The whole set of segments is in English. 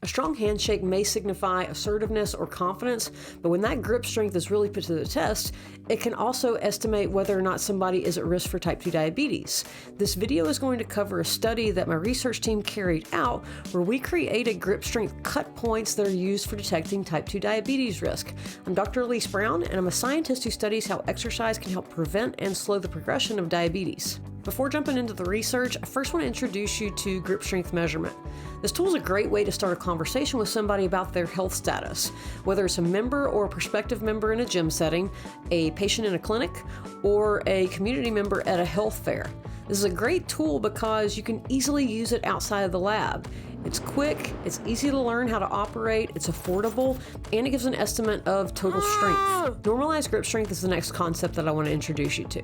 A strong handshake may signify assertiveness or confidence, but when that grip strength is really put to the test, it can also estimate whether or not somebody is at risk for type 2 diabetes. This video is going to cover a study that my research team carried out where we created grip strength cut points that are used for detecting type 2 diabetes risk. I'm Dr. Elise Brown, and I'm a scientist who studies how exercise can help prevent and slow the progression of diabetes. Before jumping into the research, I first want to introduce you to grip strength measurement. This tool is a great way to start a conversation with somebody about their health status, whether it's a member or a prospective member in a gym setting, a patient in a clinic, or a community member at a health fair. This is a great tool because you can easily use it outside of the lab. It's quick, it's easy to learn how to operate, it's affordable, and it gives an estimate of total strength. Normalized grip strength is the next concept that I want to introduce you to.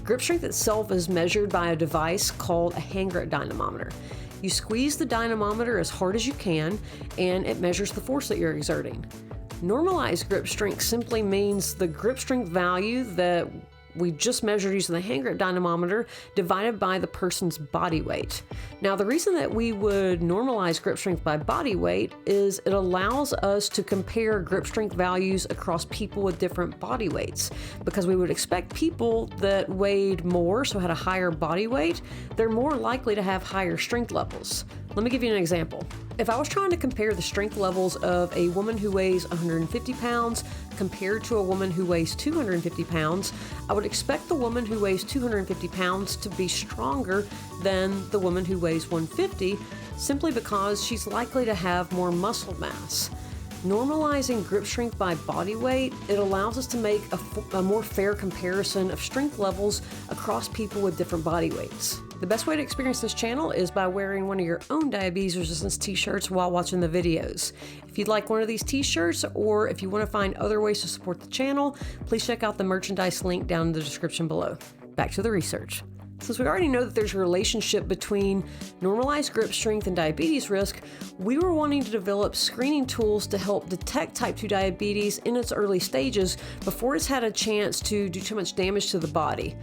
Grip strength itself is measured by a device called a hand grip dynamometer. You squeeze the dynamometer as hard as you can, and it measures the force that you're exerting. Normalized grip strength simply means the grip strength value that we just measured using the hand grip dynamometer divided by the person's body weight. Now, the reason that we would normalize grip strength by body weight is it allows us to compare grip strength values across people with different body weights, because we would expect people that weighed more, so had a higher body weight, they're more likely to have higher strength levels. Let me give you an example. If I was trying to compare the strength levels of a woman who weighs 150 pounds compared to a woman who weighs 250 pounds, I would expect the woman who weighs 250 pounds to be stronger than the woman who weighs 150, simply because she's likely to have more muscle mass. Normalizing grip strength by body weight, it allows us to make a more fair comparison of strength levels across people with different body weights. The best way to experience this channel is by wearing one of your own diabetes resistance t-shirts while watching the videos. If you'd like one of these t-shirts, or if you want to find other ways to support the channel, please check out the merchandise link down in the description below. Back to the research. Since we already know that there's a relationship between normalized grip strength and diabetes risk, we were wanting to develop screening tools to help detect type 2 diabetes in its early stages before it's had a chance to do too much damage to the body.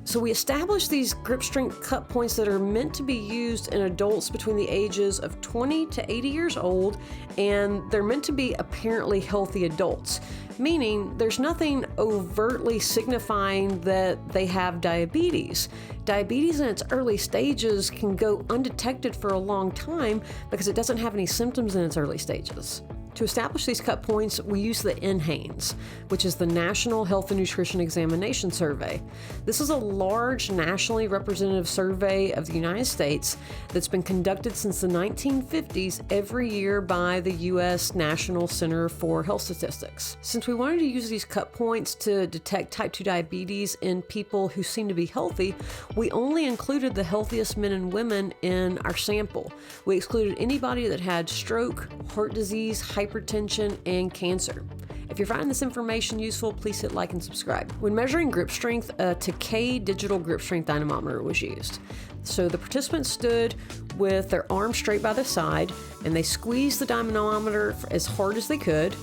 So we established these grip strength cut points that are meant to be used in adults between the ages of 20 to 80 years old, and they're meant to be apparently healthy adults, meaning there's nothing overtly signifying that they have diabetes. Diabetes in its early stages can go undetected for a long time because it doesn't have any symptoms in its early stages. To establish these cut points, we use the NHANES, which is the National Health and Nutrition Examination Survey. This is a large nationally representative survey of the United States that's been conducted since the 1950s every year by the U.S. National Center for Health Statistics. Since we wanted to use these cut points to detect type 2 diabetes in people who seem to be healthy, we only included the healthiest men and women in our sample. We excluded anybody that had stroke, heart disease, hypertension, and cancer. If you're finding this information useful, please hit like and subscribe. When measuring grip strength, a Timecodes digital grip strength dynamometer was used. So the participants stood with their arms straight by the side, and they squeezed the dynamometer as hard as they could.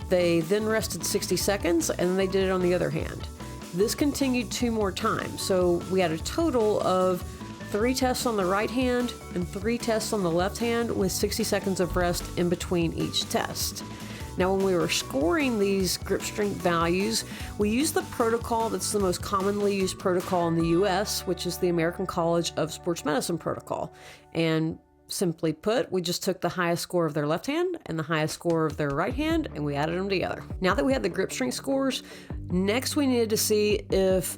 They then rested 60 seconds, and then they did it on the other hand. This continued 2 more times, so we had a total of 3 tests on the right hand and 3 tests on the left hand with 60 seconds of rest in between each test. Now, when we were scoring these grip strength values, we used the protocol that's the most commonly used protocol in the US, which is the American College of Sports Medicine protocol. And simply put, we just took the highest score of their left hand and the highest score of their right hand, and we added them together. Now that we had the grip strength scores, next we needed to see if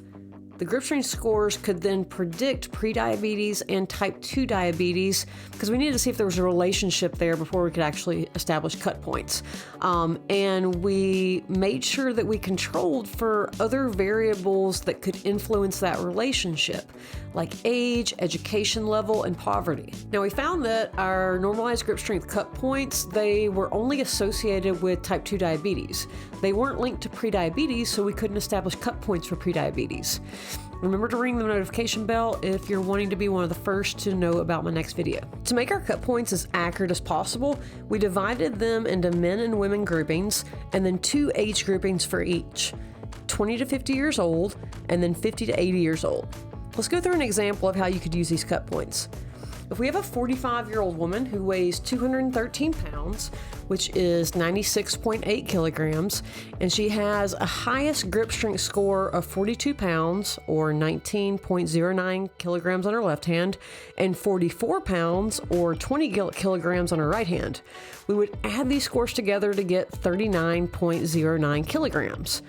the grip strength scores could then predict prediabetes and type 2 diabetes, because we needed to see if there was a relationship there before we could actually establish cut points. And we made sure that we controlled for other variables that could influence that relationship, like age, education level, and poverty. Now, we found that our normalized grip strength cut points, they were only associated with type 2 diabetes. They weren't linked to prediabetes, so we couldn't establish cut points for prediabetes. Remember to ring the notification bell if you're wanting to be one of the first to know about my next video. To make our cut points as accurate as possible, we divided them into men and women groupings, and then 2 age groupings for each, 20 to 50 years old, and then 50 to 80 years old. Let's go through an example of how you could use these cut points. If we have a 45-year-old woman who weighs 213 pounds, which is 96.8 kilograms, and she has a highest grip strength score of 42 pounds, or 19.09 kilograms on her left hand, and 44 pounds, or 20 kilograms on her right hand, we would add these scores together to get 39.09 kilograms.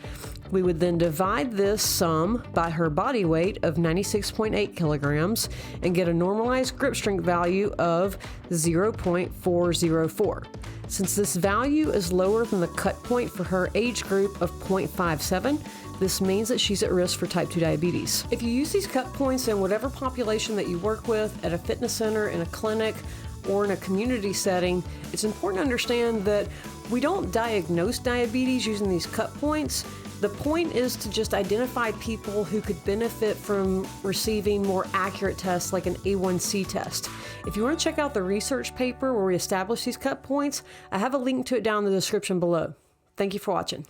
We would then divide this sum by her body weight of 96.8 kilograms and get a normalized grip strength value of 0.404. Since this value is lower than the cut point for her age group of 0.57, this means that she's at risk for type 2 diabetes. If you use these cut points in whatever population that you work with, at a fitness center, in a clinic, or in a community setting, it's important to understand that we don't diagnose diabetes using these cut points. The point is to just identify people who could benefit from receiving more accurate tests like an A1C test. If you want to check out the research paper where we establish these cut points, I have a link to it down in the description below. Thank you for watching.